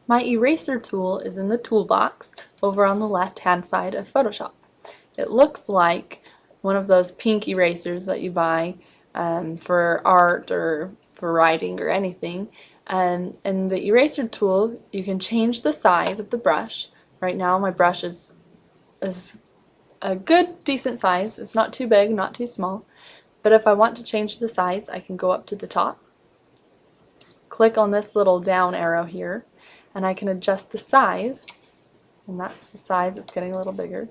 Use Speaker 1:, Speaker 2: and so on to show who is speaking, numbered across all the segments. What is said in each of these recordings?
Speaker 1: My eraser tool is in the toolbox over on the left-hand side of Photoshop. It looks like one of those pink erasers that you buy for art or for writing or anything. And the eraser tool, you can change the size of the brush. Right now my brush is a good, decent size. It's not too big, not too small. But if I want to change the size, I can go up to the top, click on this little down arrow here, and I can adjust the size, and that's the size. It's getting a little bigger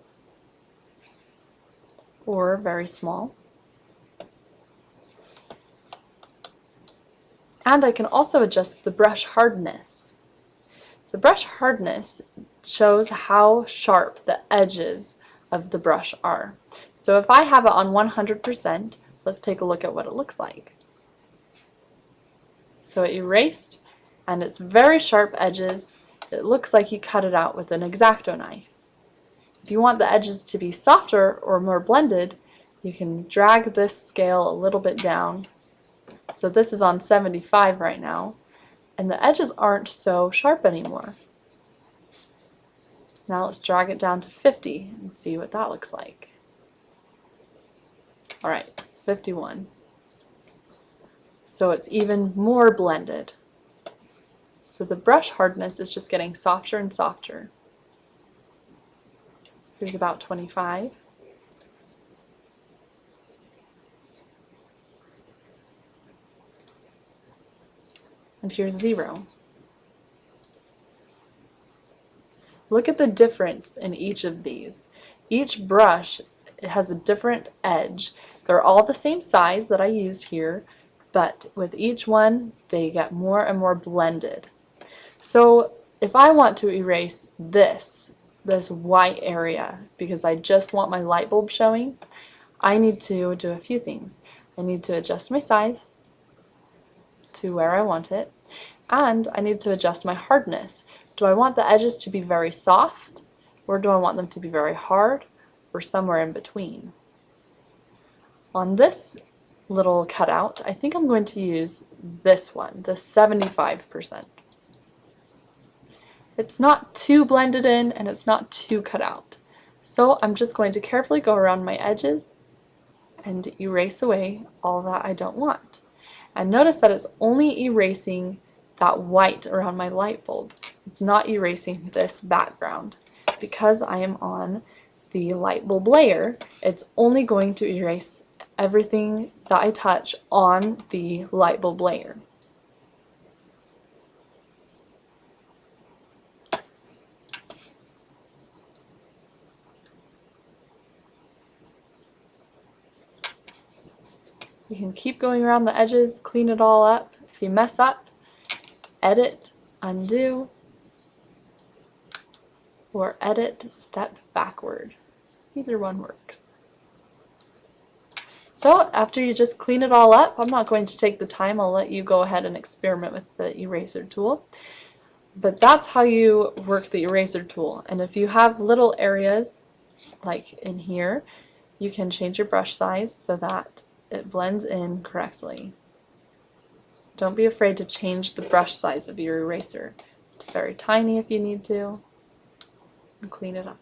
Speaker 1: or very small. And I can also adjust the brush hardness. The brush hardness shows how sharp the edges of the brush are. So if I have it on 100%, let's take a look at what it looks like. So it erased, and it's very sharp edges. It looks like you cut it out with an X-Acto knife. If you want the edges to be softer or more blended, you can drag this scale a little bit down. So this is on 75 right now, and the edges aren't so sharp anymore. Now let's drag it down to 50 and see what that looks like. Alright, 51. So it's even more blended. So the brush hardness is just getting softer and softer. Here's about 25. And here's 0. Look at the difference in each of these. Each brush has a different edge. They're all the same size that I used here, but with each one they get more and more blended. So if I want to erase this white area because I just want my light bulb showing, I need to do a few things. I need to adjust my size to where I want it, and I need to adjust my hardness. Do I want the edges to be very soft, or do I want them to be very hard, or somewhere in between? On this little cutout, I think I'm going to use this one, the 75%. It's not too blended in and it's not too cut out. So I'm just going to carefully go around my edges and erase away all that I don't want. And notice that it's only erasing that white around my light bulb. It's not erasing this background. Because I am on the light bulb layer, it's only going to erase everything that I touch on the light bulb layer. You can keep going around the edges, clean it all up. If you mess up, edit, undo, or edit, step backward. Either one works. So after you just clean it all up, I'm not going to take the time, I'll let you go ahead and experiment with the eraser tool. But that's how you work the eraser tool. And if you have little areas, like in here, you can change your brush size so that it blends in correctly. Don't be afraid to change the brush size of your eraser. It's very tiny if you need to, and clean it up.